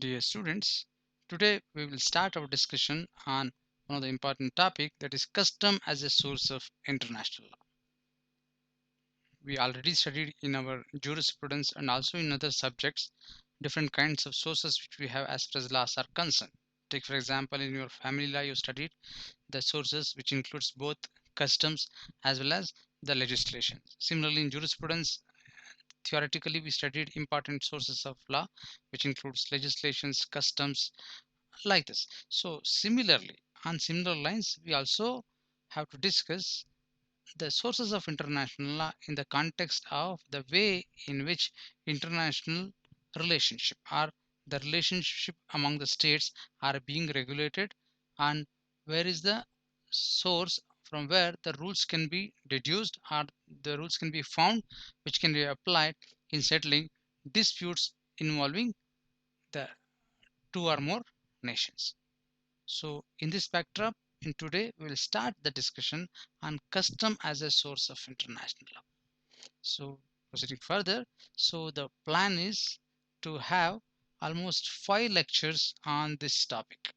Dear students, today we will start our discussion on one of the important topic, that is custom as a source of international law. We already studied in our jurisprudence and also in other subjects different kinds of sources which we have as far as laws are concerned. Take for example, in your family law you studied the sources which includes both customs as well as the legislation. Similarly, in jurisprudence, theoretically we studied important sources of law which includes legislations, customs, like this. So similarly, on similar lines, we also have to discuss the sources of international law in the context of the way in which international relationship or the relationship among the states are being regulated, and where is the source from where the rules can be deduced or the rules can be found which can be applied in settling disputes involving the two or more nations. So in this backdrop, in today we will start the discussion on custom as a source of international law. So proceeding further, so the plan is to have almost 5 lectures on this topic.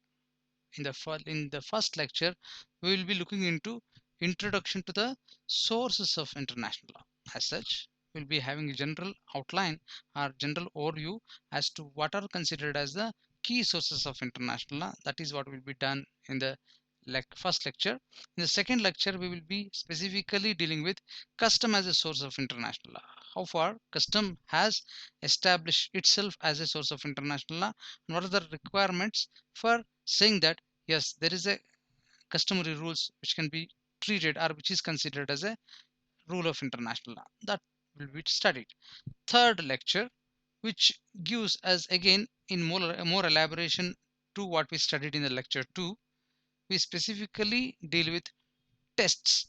In the first lecture, we will be looking into introduction to the sources of international law. As such, we'll be having a general outline or general overview as to what are considered as the key sources of international law. That is what will be done in the first lecture. In the second lecture, we will be specifically dealing with custom as a source of international law. How far custom has established itself as a source of international law, and what are the requirements for saying that yes, there is a customary rules which can be treated or which is considered as a rule of international law, that will be studied. Third lecture, which gives us again in more elaboration to what we studied in the lecture 2, we specifically deal with tests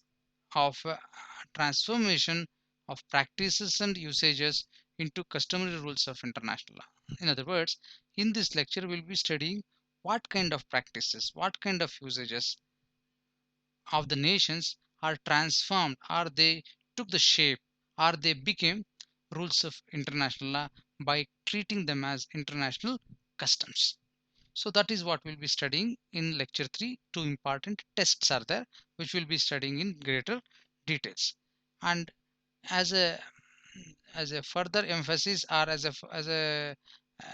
of transformation of practices and usages into customary rules of international law. In other words, in this lecture we'll be studying what kind of practices, what kind of usages of the nations are transformed, or they took the shape, or they became rules of international law by treating them as international customs. So that is what we'll be studying in lecture 3. Two important tests are there which we'll be studying in greater details. And as a further emphasis, or as a uh,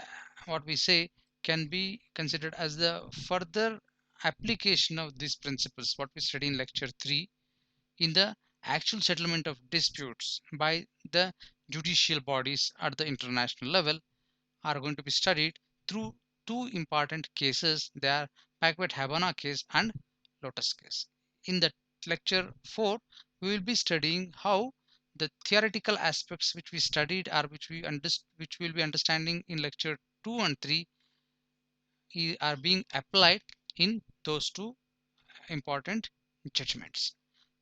what we say can be considered as the further application of these principles, what we study in lecture 3, in the actual settlement of disputes by the judicial bodies at the international level, are going to be studied through two important cases. They are Packard Havana case and Lotus case. In the lecture 4, we will be studying how the theoretical aspects which we studied, or which we will be understanding in lecture 2 and 3, are being applied in those two important judgments.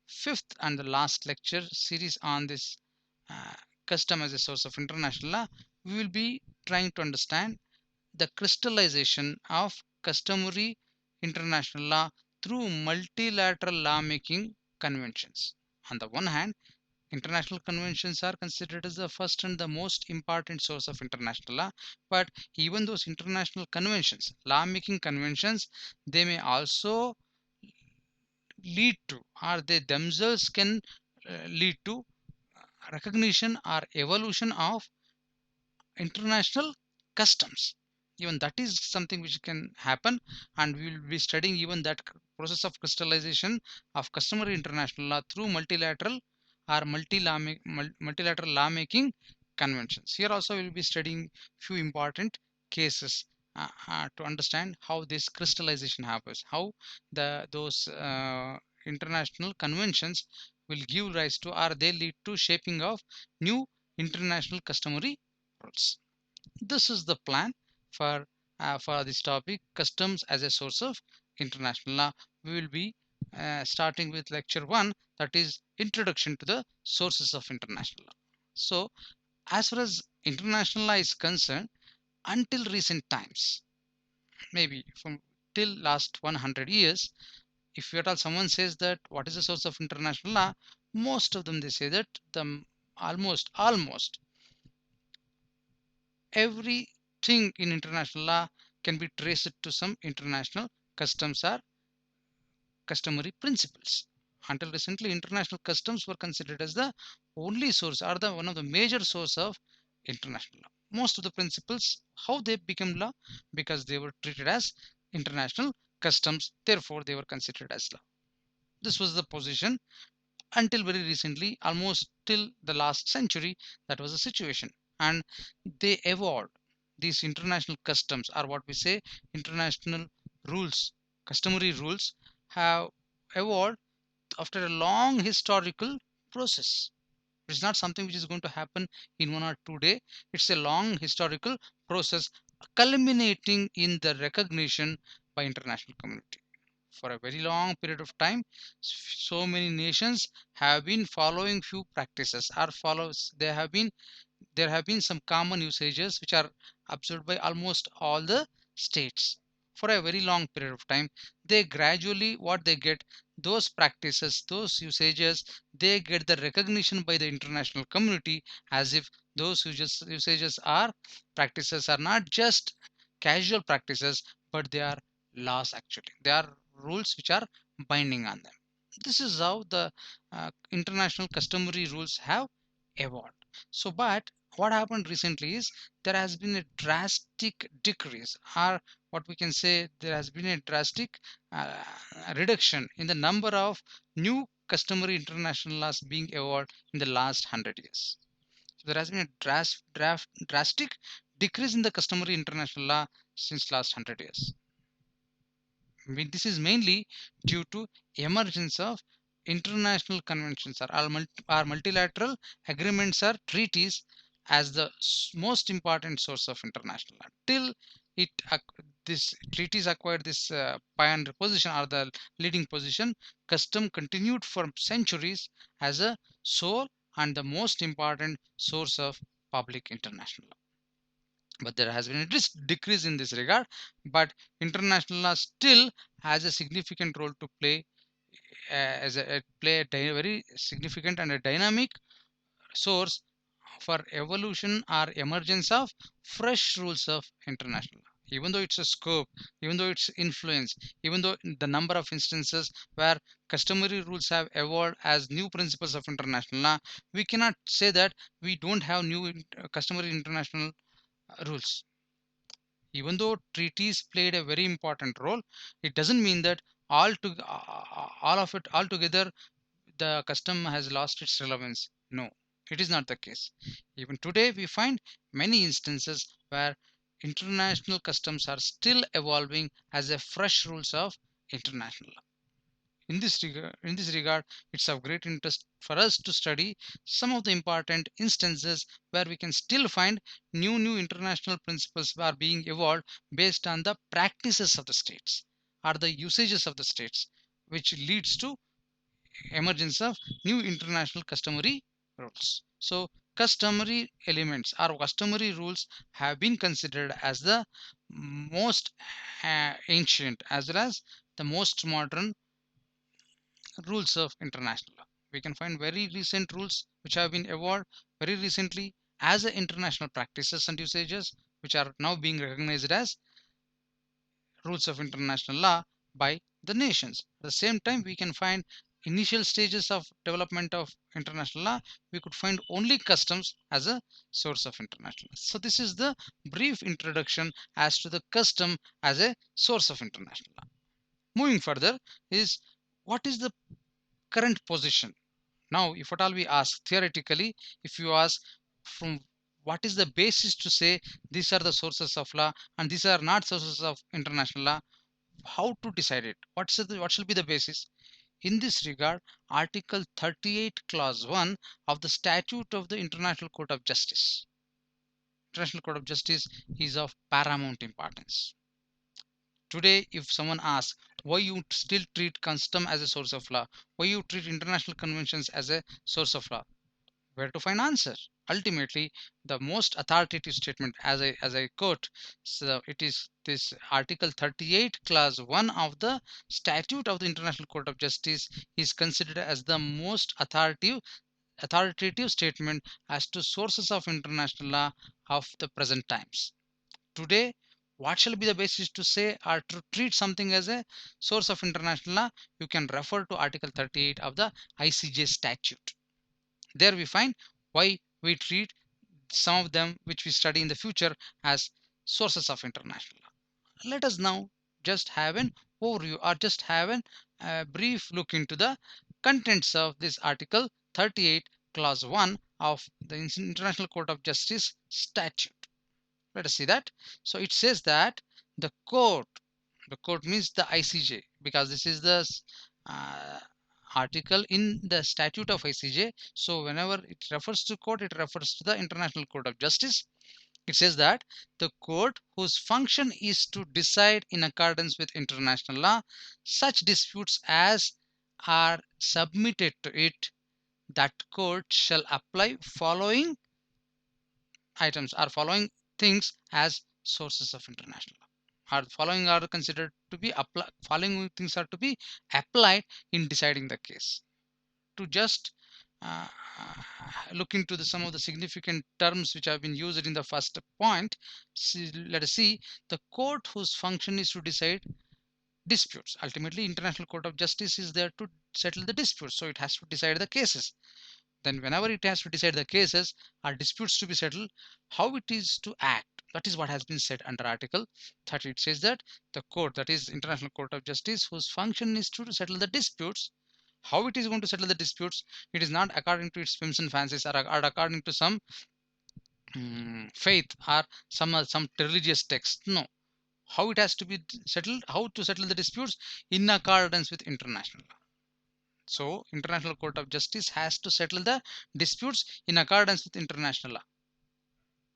Fifth and the last lecture series on this uh, custom as a source of international law, we will be trying to understand the crystallization of customary international law through multilateral lawmaking conventions. On the one hand, international conventions are considered as the first and the most important source of international law, but even those international conventions, lawmaking conventions, they may also lead to, or they themselves can lead to recognition or evolution of international customs. Even that is something which can happen, and we will be studying even that process of crystallization of customary international law through multilateral or multilateral lawmaking conventions. Here also we will be studying few important cases to understand how this crystallization happens, how those international conventions will give rise to, or they lead to shaping of new international customary rules. This is the plan for this topic, customs as a source of international law. We will be starting with lecture 1, that is introduction to the sources of international law. So as far as international law is concerned, until recent times, maybe from till last 100 years, if at all someone says that what is the source of international law, most of them they say that the almost everything everything in international law can be traced to some international customs or customary principles. Until recently, international customs were considered as the only source or the one of the major source of international law. Most of the principles, how they became law, because they were treated as international customs, therefore they were considered as law. This was the position until very recently, almost till the last century. That was the situation, and they evolved. These international customs, or what we say international rules, customary rules, have evolved after a long historical process. It's not something which is going to happen in 1 or 2 days. It's a long historical process culminating in the recognition by international community. For a very long period of time, so many nations have been following few practices or follows. There have been some common usages which are observed by almost all the states for a very long period of time. They gradually, what they get, those practices, those usages, they get the recognition by the international community, as if those usages are practices are not just casual practices, but they are laws. Actually, they are rules which are binding on them. This is how the international customary rules have evolved. So, but what happened recently is there has been a drastic decrease, or what we can say, there has been a drastic uh, reduction in the number of new customary international laws being evolved in the last 100 years. So there has been a drastic decrease in the customary international law since last 100 years. This is mainly due to emergence of international conventions, or multilateral agreements or treaties, as the most important source of international law. Till this treaties acquired this pioneer position, or the leading position, custom continued for centuries as a sole and the most important source of public international law. But there has been a decrease in this regard, but international law still has a significant role to play, as a play a very significant and a dynamic source for evolution or emergence of fresh rules of international law. Even though it's a scope, even though it's influence, even though the number of instances where customary rules have evolved as new principles of international law, we cannot say that we don't have new customary international rules. Even though treaties played a very important role, it doesn't mean that all of it altogether the custom has lost its relevance. No, it is not the case. Even today, we find many instances where international customs are still evolving as a fresh rules of international law. In this regard, it's of great interest for us to study some of the important instances where we can still find new international principles are being evolved based on the practices of the states or the usages of the states, which leads to emergence of new international customary rules. So customary elements or customary rules have been considered as the most ancient as well as the most modern rules of international law. We can find very recent rules which have been evolved very recently as a international practices and usages, which are now being recognized as rules of international law by the nations. At the same time, we can find initial stages of development of international law. We could find only customs as a source of international law. So this is the brief introduction as to the custom as a source of international law. Moving further is, what is the current position? Now, if at all we ask theoretically, if you ask from what is the basis to say these are the sources of law and these are not sources of international law, how to decide it? What shall be the basis? In this regard, Article 38, Clause 1 of the Statute of the International Court of Justice. International Court of Justice is of paramount importance. Today, if someone asks why you still treat custom as a source of law, why you treat international conventions as a source of law, where to find answer? Ultimately, the most authoritative statement, as I quote, so it is this Article 38, Clause 1 of the Statute of the International Court of Justice is considered as the most authoritative statement as to sources of international law of the present times. today, what shall be the basis to say or to treat something as a source of international law? You can refer to Article 38 of the ICJ statute. There we find why we treat some of them which we study in the future as sources of international law. Let us now just have an overview or just have a brief look into the contents of this Article 38 Clause 1 of the International Court of Justice statute. Let us see that. So it says that the court, the court means the ICJ, because this is the uh, article in the statute of ICJ. So whenever it refers to court, it refers to the International Court of Justice. It says that the court whose function is to decide in accordance with international law such disputes as are submitted to it, that court shall apply following items or following things as sources of international law. Are following are considered to be following things are to be applied in deciding the case. To just uh, look into some of the significant terms which have been used in the first point. Let us see. The court whose function is to decide disputes. Ultimately, International Court of Justice is there to settle the disputes, so it has to decide the cases. Then whenever it has to decide the cases or disputes to be settled, how it is to act, that is what has been said under Article 30. It says that the court, that is International Court of Justice, whose function is to settle the disputes, how it is going to settle the disputes, it is not according to its whims and fancies, or according to some faith or some religious text. No, how it has to be settled, how to settle the disputes in accordance with international law. So International Court of Justice has to settle the disputes in accordance with international law.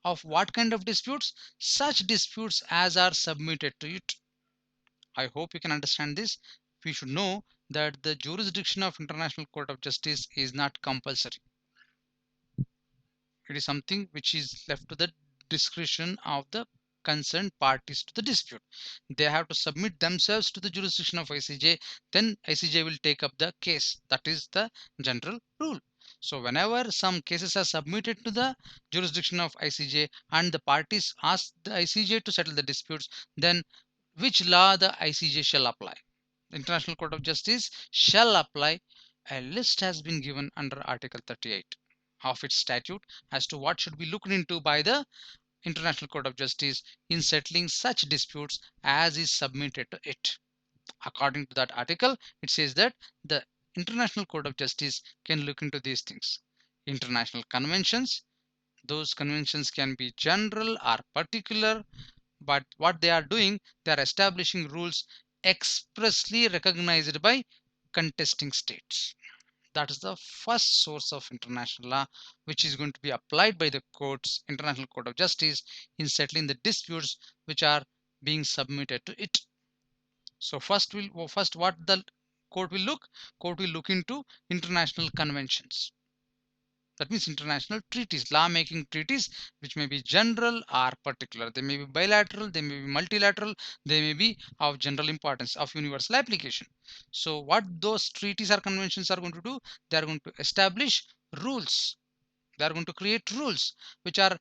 Of what kind of disputes? Such disputes as are submitted to it. I hope you can understand this. We should know that the jurisdiction of International Court of Justice is not compulsory. It is something which is left to the discretion of the concerned parties to the dispute. They have to submit themselves to the jurisdiction of ICJ, then ICJ will take up the case. That is the general rule. So whenever some cases are submitted to the jurisdiction of ICJ and the parties ask the ICJ to settle the disputes, then which law the ICJ shall apply? The International Court of Justice shall apply. A list has been given under Article 38 of its statute as to what should be looked into by the International Court of Justice in settling such disputes as is submitted to it. According to that article, it says that the International Court of Justice can look into these things. International conventions, those conventions can be general or particular, but what they are doing, they are establishing rules expressly recognized by contesting states. That is the first source of international law which is going to be applied by the courts, International Court of Justice, in settling the disputes which are being submitted to it. So first what the court will look into international conventions. That means international treaties, law making treaties, which may be general or particular. They may be bilateral, they may be multilateral, they may be of general importance, of universal application. So what those treaties or conventions are going to do, they are going to establish rules. They are going to create rules which are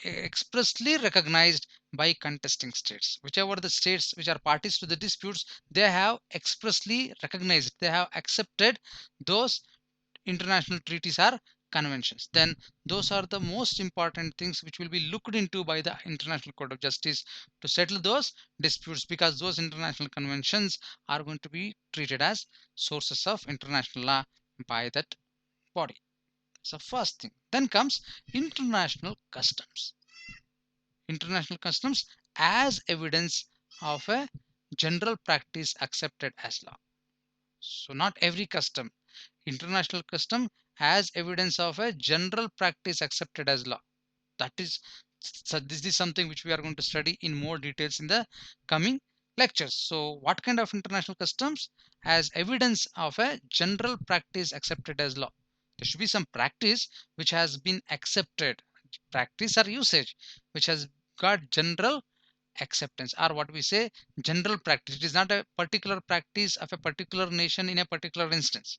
expressly recognized by contesting states. Whichever the states which are parties to the disputes, they have expressly recognized, they have accepted those international treaties or conventions. Then those are the most important things which will be looked into by the International Court of Justice to settle those disputes, because those international conventions are going to be treated as sources of international law by that body. So first thing. Then comes international customs. International customs as evidence of a general practice accepted as law. So not every custom. International custom as evidence of a general practice accepted as law. That is, so this is something which we are going to study in more details in the coming lectures. So what kind of international customs? As evidence of a general practice accepted as law. There should be some practice which has been accepted, practice or usage which has got general acceptance, or what we say general practice. It is not a particular practice of a particular nation in a particular instance.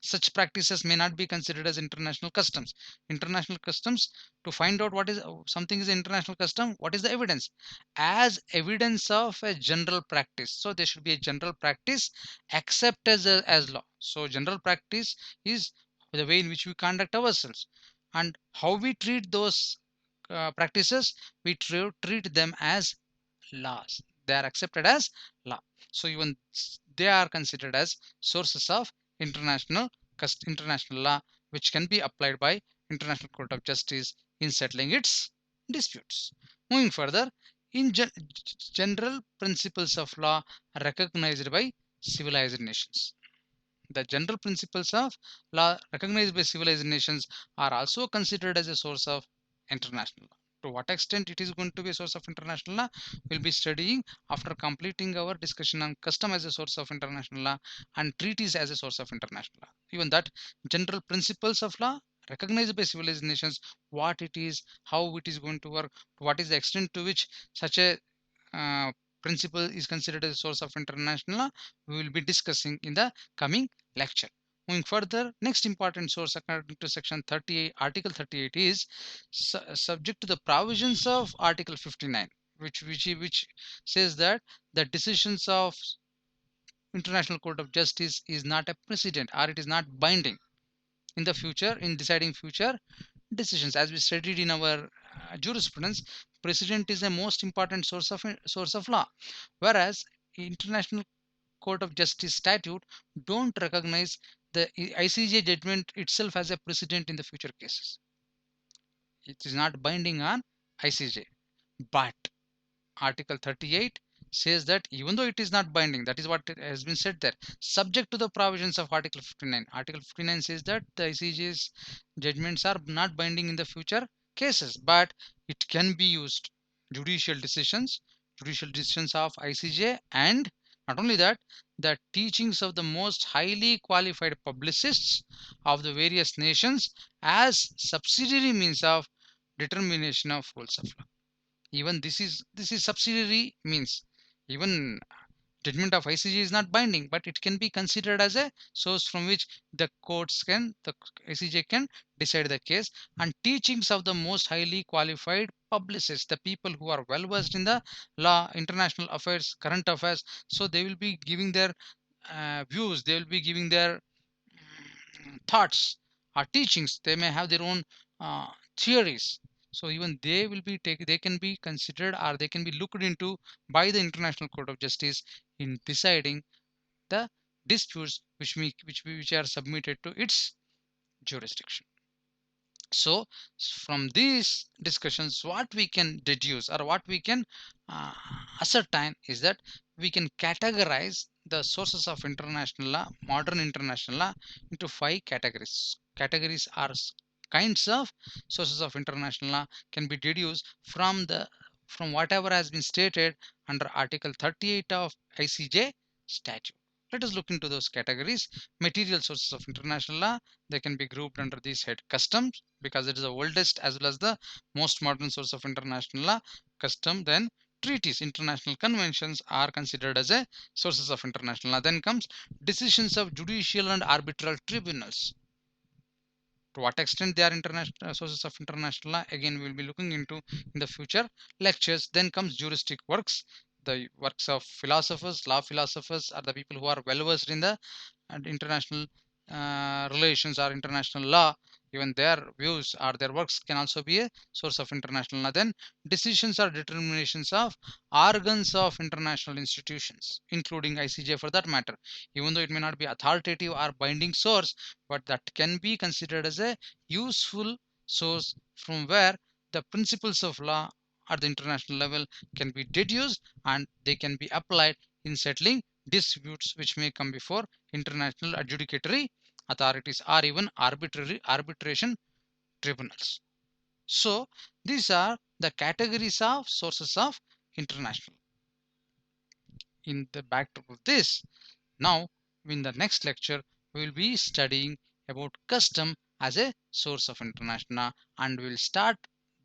Such practices may not be considered as international customs. International customs, to find out what is something is an international custom, what is the evidence? As evidence of a general practice. So there should be a general practice accepted as law. So general practice is the way in which we conduct ourselves, and how we treat those practices. We treat them as laws. They are accepted as law. So even they are considered as sources of international international law, which can be applied by International Court of Justice in settling its disputes. Moving further, in general principles of law recognized by civilized nations. The general principles of law recognized by civilized nations are also considered as a source of international law. To what extent it is going to be a source of international law, we'll be studying after completing our discussion on custom as a source of international law and treaties as a source of international law. Even that general principles of law recognized by civilized nations, what it is, how it is going to work, what is the extent to which such a uh, principle is considered as a source of international law, we will be discussing in the coming lecture. Moving further, next important source according to section 38, article 38 is subject to the provisions of article 59, which says that the decisions of International Court of Justice is not a precedent, or it is not binding in the future in deciding future decisions. As we studied in our jurisprudence, precedent is a most important source of law, whereas International Court of Justice statute don't recognize the ICJ judgment itself as a precedent in the future cases. It is not binding on ICJ, but Article 38 says that even though it is not binding, that is what has been said there, subject to the provisions of Article 59. Article 59 says that the ICJ's judgments are not binding in the future cases, but it can be used. Judicial decisions, judicial decisions of ICJ, and not only that, the teachings of the most highly qualified publicists of the various nations as subsidiary means of determination of rules of law. Even this is subsidiary means, even judgment of ICJ is not binding, but it can be considered as a source from which the ICJ can decide the case. And teachings of the most highly qualified publicists, the people who are well versed in the law, international affairs, current affairs, so they will be giving their views, they will be giving their thoughts or teachings. They may have their own uh, theories, so even they can be considered, or they can be looked into by the International Court of Justice in deciding the disputes which are submitted to its jurisdiction. So from these discussions, what we can deduce, or what we can uh, ascertain, is that we can categorize the sources of international law, modern international law, into five categories. Categories are kinds of sources of international law can be deduced from whatever has been stated under Article 38 of ICJ statute. Let us look into those categories. Material sources of international law, they can be grouped under this head: customs, because it is the oldest as well as the most modern source of international law, custom. Then treaties, international conventions are considered as a sources of international law. Then comes decisions of judicial and arbitral tribunals. To what extent they are international sources of international law, again we will be looking into in the future lectures. Then comes juristic works, the works of philosophers. Law philosophers are the people who are well versed in the and international relations or international law. Even their views or their works can also be a source of international law. Then decisions or determinations of organs of international institutions, including ICJ for that matter. Even though it may not be authoritative or binding source, but that can be considered as a useful source from where the principles of law at the international level can be deduced, and they can be applied in settling disputes which may come before international adjudicatory authorities, or even arbitrary arbitration tribunals. So these are the categories of sources of international. In the backdrop of this, now in the next lecture we will be studying about custom as a source of international, and we will start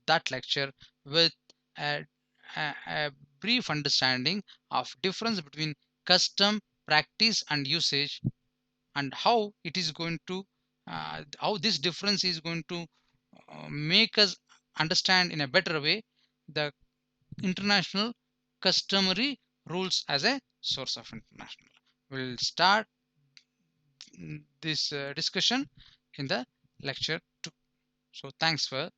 that lecture with a, a brief understanding of difference between custom, practice and usage, and how it is going to how this difference is going to make us understand in a better way the international customary rules as a source of international. We'll start this discussion in the lecture 2. So thanks for